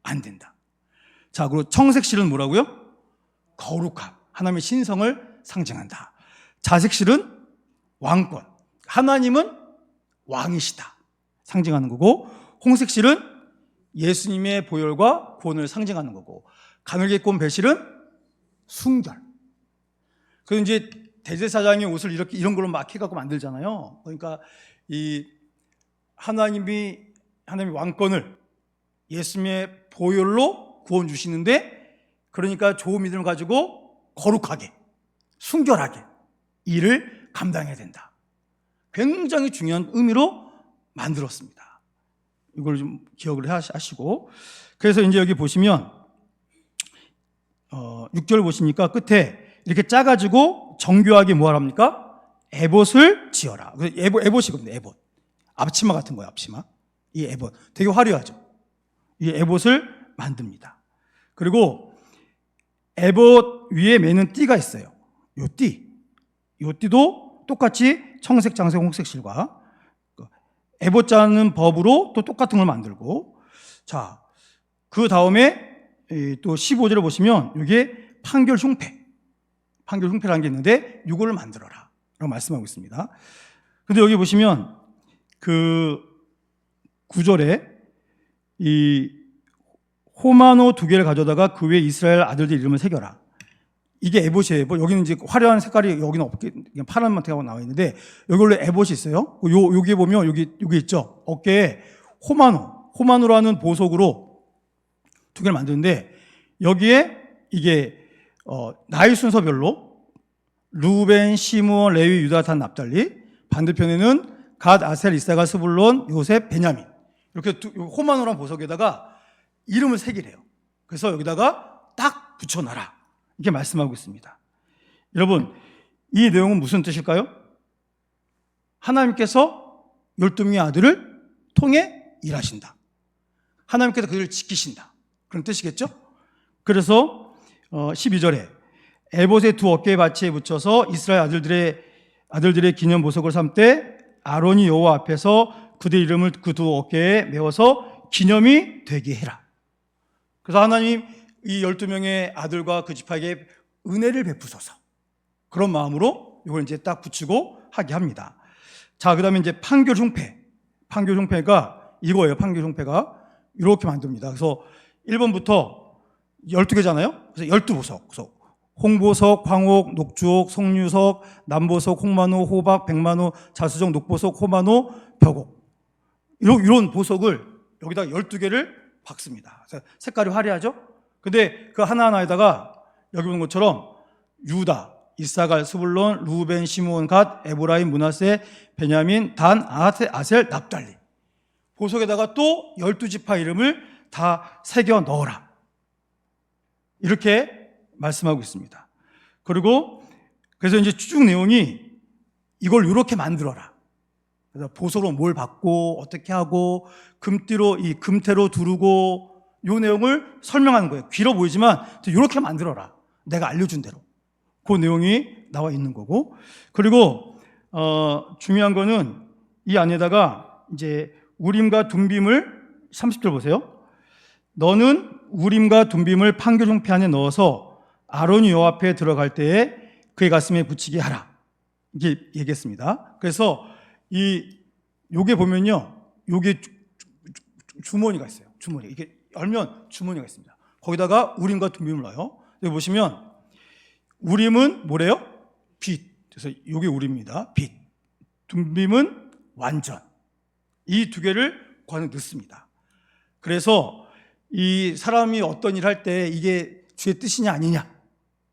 안 된다. 자, 그리고 청색실은 뭐라고요? 거룩함, 하나님의 신성을 상징한다. 자색실은 왕권, 하나님은 왕이시다 상징하는 거고, 홍색실은 예수님의 보혈과 구원을 상징하는 거고, 가늘게 꼰 배실은 순결. 그래서 이제 대제사장의 옷을 이런 걸로 막 해갖고 만들잖아요. 그러니까 이 하나님이 왕권을 예수님의 보혈로 구원 주시는데, 그러니까 좋은 믿음을 가지고 거룩하게, 순결하게 일을 감당해야 된다. 굉장히 중요한 의미로 만들었습니다. 이걸 좀 기억을 하시고, 그래서 이제 여기 보시면 6절 보시니까 끝에 이렇게 짜가지고 정교하게 뭐 하랍니까? 에봇을 지어라. 에봇이거든요. 에봇. 앞치마 같은 거예요. 앞치마. 이 에봇 되게 화려하죠. 이 에봇을 만듭니다. 그리고 에봇 위에 매는 띠가 있어요. 요 띠도 똑같이 청색, 장색, 홍색실과 에봇 짜는 법으로 또 똑같은 걸 만들고, 자, 그 다음에 또 15절을 보시면 이게 판결 흉패라는 게 있는데 이거를 만들어라 라고 말씀하고 있습니다. 근데 여기 보시면 그 9절에 이 호마노 2개를 가져다가 그 위에 이스라엘 아들들 이름을 새겨라. 이게 에봇이에요. 여기는 이제 화려한 색깔이 여기는 없게 그냥 파란만 하고 나와 있는데 여기 원래 에봇이 있어요. 여기 보면 여기 있죠. 어깨에 호마노라는 보석으로 2개를 만드는데 여기에 이게 나이 순서별로 루벤, 시므온, 레위, 유다, 단, 납달리, 반대편에는 갓, 아셀, 이사갈, 스불론, 요셉, 베냐민 이렇게 호마노라는 보석에다가 이름을 새기래요. 그래서 여기다가 딱 붙여놔라 이렇게 말씀하고 있습니다. 여러분, 이 내용은 무슨 뜻일까요? 하나님께서 12명의 아들을 통해 일하신다. 하나님께서 그들을 지키신다. 그런 뜻이겠죠? 그래서 12절에 에봇의 2 어깨의 바치에 붙여서 이스라엘 아들들의 기념 보석을 삼되 아론이 여호와 앞에서 그들의 이름을 그 2 어깨에 메워서 기념이 되게 해라. 그래서 하나님 이 12명의 아들과 그 지파에게 은혜를 베푸소서. 그런 마음으로 이걸 이제 딱 붙이고 하게 합니다. 자, 그 다음에 이제 판결 흉패가 이거예요. 판결 흉패가 이렇게 만듭니다. 그래서 1번부터 12개잖아요. 그래서 12보석. 그래서 홍보석, 황옥, 녹주옥, 석류석, 남보석, 홍마노, 호박, 백마노, 자수정, 녹보석, 호마노, 벽옥. 이런 보석을 여기다 12개를 박습니다. 색깔이 화려하죠? 근데 그 하나하나에다가 여기 보는 것처럼 유다, 이사갈, 스불론, 루벤, 시므온, 갓, 에브라임, 므낫세, 베냐민, 단, 아셀, 납달리. 보석에다가 또 12지파 이름을 다 새겨 넣어라. 이렇게 말씀하고 있습니다. 그리고 그래서 이제 쭉 내용이 이걸 이렇게 만들어라. 그래서 보석으로 뭘 받고 어떻게 하고 금띠로 이 금태로 두르고 이 내용을 설명하는 거예요. 길어 보이지만 이렇게 만들어라. 내가 알려준 대로. 그 내용이 나와 있는 거고. 그리고 중요한 거는 이 안에다가 이제 우림과 둠빔을 30절 보세요. 너는 우림과 둠빔을 판결 흉패 안에 넣어서 아론이 여호와 앞에 들어갈 때에 그의 가슴에 붙이게 하라. 이렇게 얘기했습니다. 그래서 요게 보면요. 요게 주머니가 있어요. 주머니. 이게 열면 주머니가 있습니다. 거기다가 우림과 둠빔을 넣어요. 여기 보시면 우림은 뭐래요? 빛. 그래서 요게 우림입니다. 빛. 둠빔은 완전. 이 2개를 그 안에 넣습니다. 그래서 이 사람이 어떤 일을 할 때 이게 주의 뜻이냐 아니냐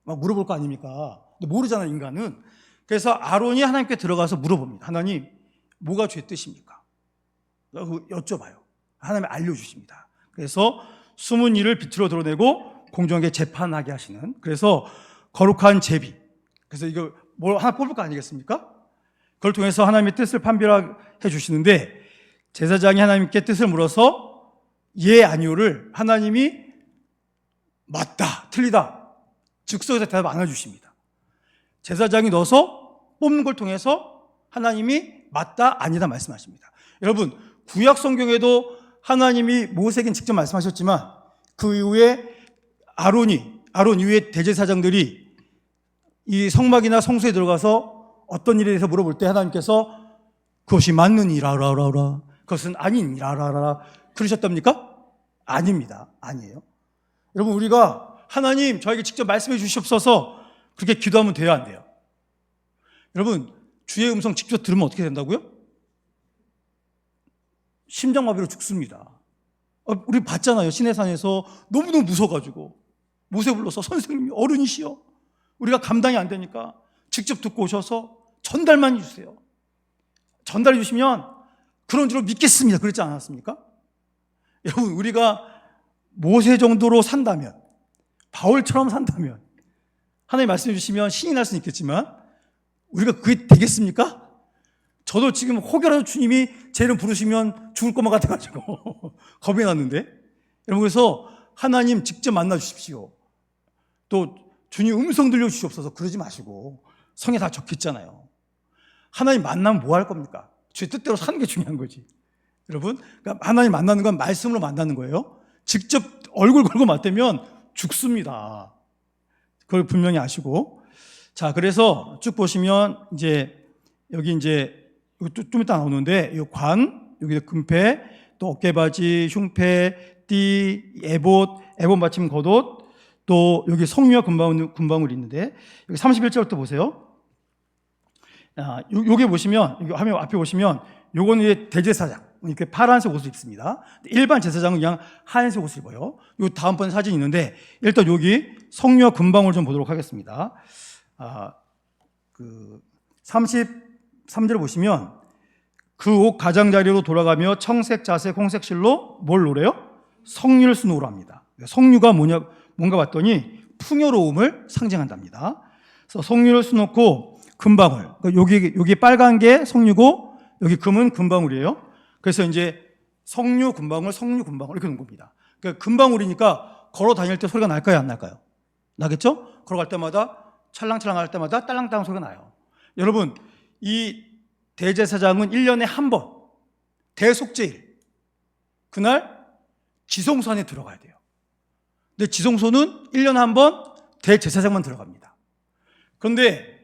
막 물어볼 거 아닙니까? 근데 모르잖아요, 인간은. 그래서 아론이 하나님께 들어가서 물어봅니다. 하나님, 뭐가 주의 뜻입니까? 여쭤봐요. 하나님이 알려주십니다. 그래서 숨은 일을 빛으로 드러내고 공정하게 재판하게 하시는, 그래서 거룩한 제비. 그래서 이거 뭘 하나 뽑을 거 아니겠습니까? 그걸 통해서 하나님의 뜻을 판별해 주시는데, 제사장이 하나님께 뜻을 물어서 예, 아니오를 하나님이 맞다, 틀리다 즉석에서 대답 안 해주십니다. 제사장이 넣어서 뽑는 걸 통해서 하나님이 맞다, 아니다 말씀하십니다. 여러분, 구약 성경에도 하나님이 모세에게 직접 말씀하셨지만 그 이후에 아론 이후에 대제사장들이 이 성막이나 성소에 들어가서 어떤 일에 대해서 물어볼 때 하나님께서 그것이 맞느니라라라, 그것은 아니니라라라 그러셨답니까? 아닙니다. 아니에요. 여러분, 우리가 하나님 저에게 직접 말씀해 주시옵소서 그렇게 기도하면 돼요, 안 돼요? 여러분, 주의 음성 직접 들으면 어떻게 된다고요? 심장마비로 죽습니다. 우리 봤잖아요. 시내산에서 너무너무 무서워가지고 모세 불러서 선생님이 어른이시여 우리가 감당이 안 되니까 직접 듣고 오셔서 전달만 해주세요. 전달해 주시면 그런 줄로 믿겠습니다. 그랬지 않았습니까? 여러분, 우리가 모세 정도로 산다면, 바울처럼 산다면, 하나님 말씀해 주시면 신이 날 수는 있겠지만 우리가 그게 되겠습니까? 저도 지금 혹여라도 주님이 제 이름 부르시면 죽을 것만 같아가지고 겁이 났는데, 여러분, 그래서 하나님 직접 만나 주십시오. 또 주님 음성 들려주시옵소서 그러지 마시고, 성에 다 적혀있잖아요. 하나님 만나면 뭐 할 겁니까? 주의 뜻대로 사는 게 중요한 거지. 여러분, 그러니까 하나님 만나는 건 말씀으로 만나는 거예요. 직접 얼굴 걸고 맞대면 죽습니다. 그걸 분명히 아시고. 자, 그래서 쭉 보시면 여기 좀 이따 나오는데 이 관, 여기 금패, 또 어깨바지, 흉패, 띠, 에봇 받침 겉옷, 또 여기 성류와 금방울이 있는데 여기 31절부터 보세요. 요게 보시면 여기 화면 앞에 보시면 요거는 이제 대제사장 이렇게 파란색 옷을 입습니다. 일반 제사장은 그냥 하얀색 옷을 입어요. 요 다음번 사진이 있는데 일단 여기 성류와 금방울 좀 보도록 하겠습니다. 33절 보시면 그 옷 가장자리로 돌아가며 청색, 자색, 홍색 실로 뭘 노래요? 성류를 쓴 옷으로 합니다. 성류가 뭔가 봤더니 풍요로움을 상징한답니다. 그래서 성류를 수놓고 금방울, 여기 빨간 게 성류고 여기 금은 금방울이에요. 그래서 이제 성류, 금방울 이렇게 놓은 겁니다. 그러니까 금방울이니까 걸어 다닐 때 소리가 날까요, 안 날까요? 나겠죠? 걸어갈 때마다 찰랑찰랑 할 때마다 딸랑딸랑 소리가 나요. 여러분, 이 대제사장은 1년에 한 번 대속제일 그날 지성소 안에 들어가야 돼요. 근데 지성소는 1년에 한 번 대제사장만 들어갑니다. 그런데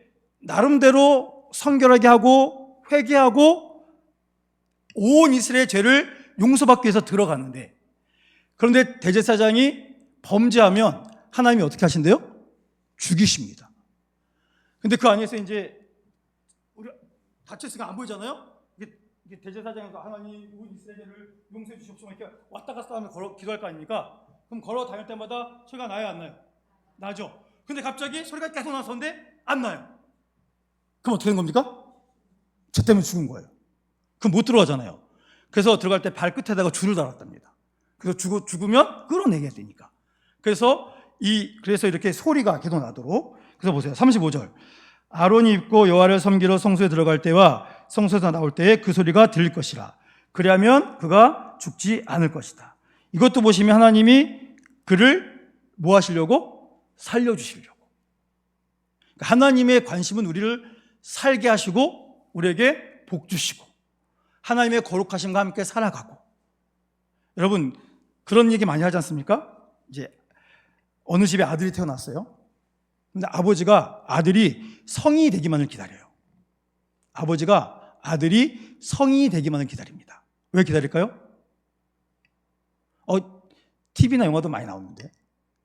나름대로 성결하게 하고 회개하고 온 이스라엘의 죄를 용서받기 위해서 들어가는데, 그런데 대제사장이 범죄하면 하나님이 어떻게 하신대요? 죽이십니다. 근데 그 안에서 이제 우리 닫혔으니까 안 보이잖아요? 이게 대제사장에서 하나님 온 이스라엘을 용서해 주십시오 이렇게 왔다 갔다 하면 기도할 거 아닙니까? 그럼 걸어 다닐 때마다 소리가 나요, 안 나요? 나죠. 근데 갑자기 소리가 계속 나서는데 안 나요. 그럼 어떻게 된 겁니까? 죄 때문에 죽은 거예요. 그럼 못 들어가잖아요. 그래서 들어갈 때 발끝에다가 줄을 달았답니다. 그래서 죽으면 끌어내게 되니까. 그래서 이렇게 소리가 계속 나도록. 그래서 보세요. 35절. 아론이 입고 여호와를 섬기러 성소에 들어갈 때와 성소에서 나올 때에 그 소리가 들릴 것이라. 그리하면 그가 죽지 않을 것이다. 이것도 보시면 하나님이 그를 뭐 하시려고? 살려주시려고. 그러니까 하나님의 관심은 우리를 살게 하시고 우리에게 복 주시고 하나님의 거룩하심과 함께 살아가고. 여러분, 그런 얘기 많이 하지 않습니까? 이제 어느 집에 아들이 태어났어요. 근데 아버지가 아들이 성인이 되기만을 기다려요. 아버지가 아들이 성인이 되기만을 기다립니다. 왜 기다릴까요? TV나 영화도 많이 나오는데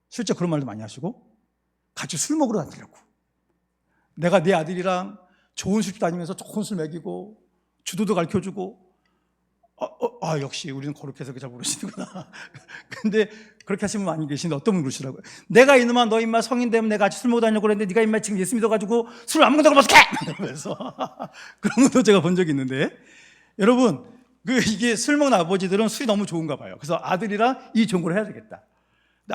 실제 그런 말도 많이 하시고 같이 술 먹으러 다니려고. 내가 내 아들이랑 좋은 술집 다니면서 좋은 술 먹이고 주도도 가르쳐주고 역시 우리는 거룩해서 잘 모르시는구나. 근데 그렇게 하시는 분 많이 계시는데 어떤 분 그러시더라고요. 내가 이놈아 너 임마 성인 되면 내가 같이 술 먹고 다니려고 그랬는데 네가 임마 지금 예수 믿어가지고 술을 안 먹는다고 어떡해! 그래서 그런 것도 제가 본 적이 있는데, 여러분 이게 술 먹는 아버지들은 술이 너무 좋은가 봐요. 그래서 아들이랑 이 종고를 해야 되겠다.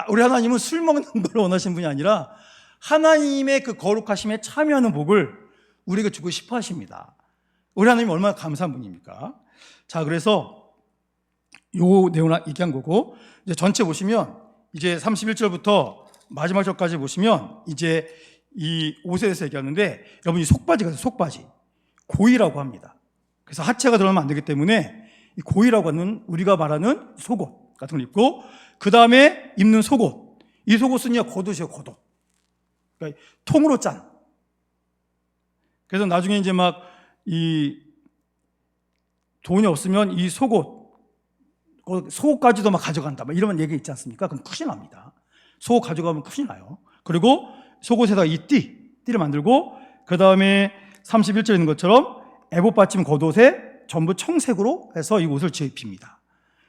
우리 하나님은 술 먹는 걸 원하시는 분이 아니라 하나님의 그 거룩하심에 참여하는 복을 우리에게 주고 싶어 하십니다. 우리 하나님이 얼마나 감사한 분입니까? 자, 그래서 요 내용을 얘기한 거고, 이제 전체 보시면 이제 31절부터 마지막 절까지 보시면 이제 이 옷에 대해서 얘기하는데, 여러분 이 속바지가 속바지 고이라고 합니다. 그래서 하체가 들어가면 안 되기 때문에 이 고이라고 하는 우리가 말하는 속옷 같은 걸 입고, 그 다음에 입는 속옷, 이 속옷은요 겉옷이에요. 겉옷. 그러니까 통으로 짠. 그래서 나중에 이제 막 이 돈이 없으면 이 속옷까지도 막 가져간다, 막 이런 얘기 있지 않습니까? 그럼 큰일 납니다. 속옷 가져가면 큰일 나요. 그리고 속옷에다가 이 띠를 만들고, 그 다음에 31절에 있는 것처럼 에봇 받침 겉옷에 전부 청색으로 해서 이 옷을 지어 입힙니다.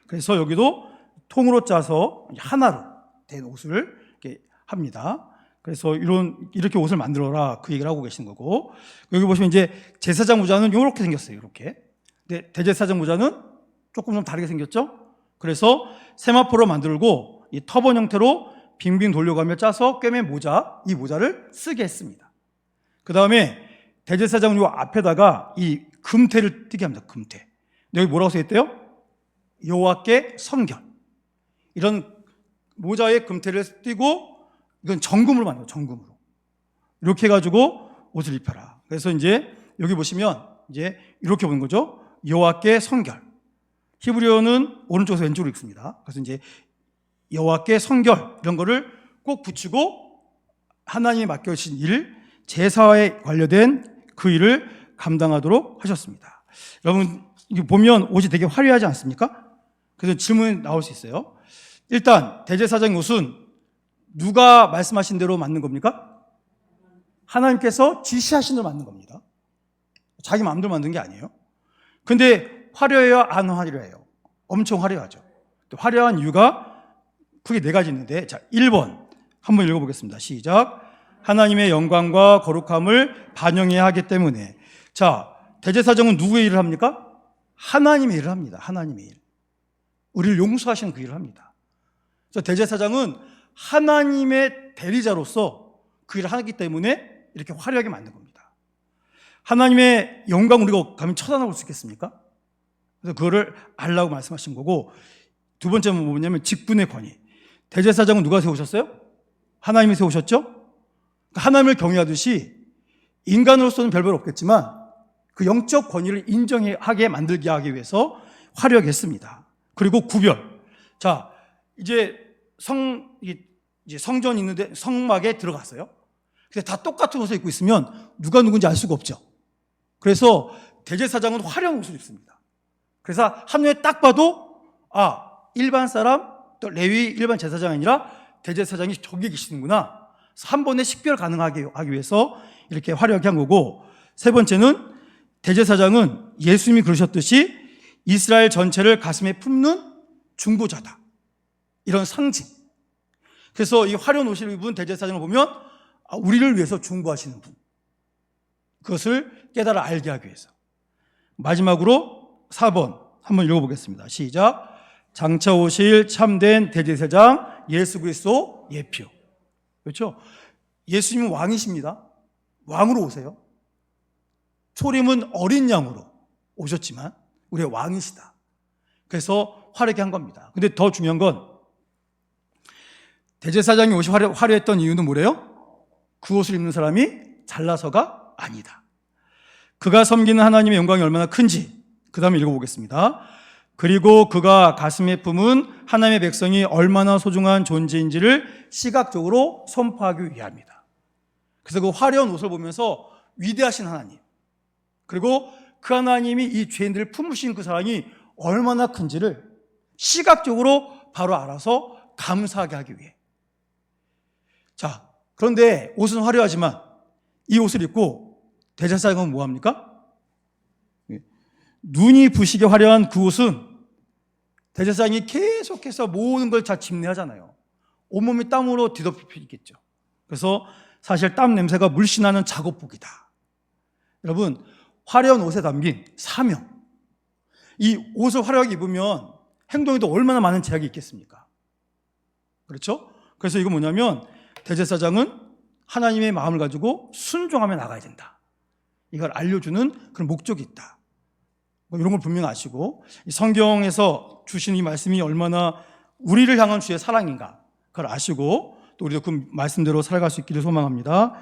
그래서 여기도 통으로 짜서 하나로 된 옷을 이렇게 합니다. 그래서 이렇게 옷을 만들어라, 그 얘기를 하고 계신 거고, 여기 보시면 이제 제사장 모자는 이렇게 생겼어요. 이렇게. 근데 대제사장 모자는 조금 좀 다르게 생겼죠. 그래서 세마포로 만들고 이 터번 형태로 빙빙 돌려가며 짜서 꿰맨 모자, 이 모자를 쓰게 했습니다. 그 다음에 대제사장 요 앞에다가 이 금태를 띄게 합니다. 금태. 여기 뭐라고 써있대요? 여호와께 성결. 이런 모자에 금태를 띄고, 이건 정금으로 만들어요. 정금으로. 이렇게 해가지고 옷을 입혀라. 그래서 이제 여기 보시면 이제 이렇게 보는 거죠. 여호와께 성결. 히브리어는 오른쪽에서 왼쪽으로 읽습니다. 그래서 이제 여호와께 성결 이런 거를 꼭 붙이고 하나님이 맡겨주신 일, 제사에 관련된 그 일을 감당하도록 하셨습니다. 여러분 이거 보면 옷이 되게 화려하지 않습니까? 그래서 질문이 나올 수 있어요. 일단 대제사장의 옷은 누가 말씀하신 대로 만든 겁니까? 하나님께서 지시하신 대로 만든 겁니다. 자기 마음대로 만든 게 아니에요. 근데 화려해요, 안 화려해요? 엄청 화려하죠. 화려한 이유가 크게 네 가지 있는데, 자, 1번 한번 읽어보겠습니다. 시작. 하나님의 영광과 거룩함을 반영해야 하기 때문에. 자, 대제사장은 누구의 일을 합니까? 하나님의 일을 합니다. 하나님의 일. 우리를 용서하시는 그 일을 합니다. 그래서 대제사장은 하나님의 대리자로서 그 일을 하기 때문에 이렇게 화려하게 만든 겁니다. 하나님의 영광 우리가 감히 쳐다볼 수 있겠습니까? 그래서 그거를 알라고 말씀하신 거고, 두 번째는 뭐냐면 직분의 권위. 대제사장은 누가 세우셨어요? 하나님이 세우셨죠? 하나님을 경외하듯이 인간으로서는 별별 없겠지만 그 영적 권위를 인정하게 만들게 하기 위해서 화려하게 했습니다. 그리고 구별. 자, 이제 성전 있는데 성막에 들어갔어요. 근데 다 똑같은 옷을 입고 있으면 누가 누군지 알 수가 없죠. 그래서 대제사장은 화려한 옷을 입습니다. 그래서 한눈에 딱 봐도 일반 사람, 또 레위 일반 제사장이 아니라 대제사장이 저기 계시는구나. 한 번에 식별 가능하게 하기 위해서 이렇게 화려하게 한 거고, 세 번째는 대제사장은 예수님이 그러셨듯이 이스라엘 전체를 가슴에 품는 중보자다. 이런 상징. 그래서 이 화려한 옷을 입은 대제사장을 보면 우리를 위해서 중보하시는 분. 그것을 깨달아 알게 하기 위해서. 마지막으로 4번 한번 읽어보겠습니다. 시작. 장차 오실 참된 대제사장 예수 그리스도 예표. 그렇죠? 예수님은 왕이십니다. 왕으로 오세요. 초림은 어린 양으로 오셨지만 우리의 왕이시다. 그래서 화려하게 한 겁니다. 근데 더 중요한 건 대제사장이 옷이 화려했던 이유는 뭐래요? 그 옷을 입는 사람이 잘나서가 아니다. 그가 섬기는 하나님의 영광이 얼마나 큰지 그 다음에 읽어보겠습니다. 그리고 그가 가슴에 품은 하나님의 백성이 얼마나 소중한 존재인지를 시각적으로 선포하기 위함이다. 그래서 그 화려한 옷을 보면서 위대하신 하나님, 그리고 그 하나님이 이 죄인들을 품으신 그 사랑이 얼마나 큰지를 시각적으로 바로 알아서 감사하게 하기 위해. 자, 그런데 옷은 화려하지만 이 옷을 입고 대제사장은 뭐합니까? 눈이 부시게 화려한 그 옷은 대제사장이 계속해서 모든 걸 다 집례하잖아요. 온몸이 땀으로 뒤덮여 있겠죠. 그래서 사실 땀 냄새가 물씬하는 작업복이다. 여러분, 화려한 옷에 담긴 사명. 이 옷을 화려하게 입으면 행동에도 얼마나 많은 제약이 있겠습니까? 그렇죠? 그래서 이거 뭐냐면 대제사장은 하나님의 마음을 가지고 순종하며 나가야 된다. 이걸 알려주는 그런 목적이 있다. 이런 걸 분명히 아시고, 성경에서 주신 이 말씀이 얼마나 우리를 향한 주의 사랑인가 그걸 아시고 또 우리도 그 말씀대로 살아갈 수 있기를 소망합니다.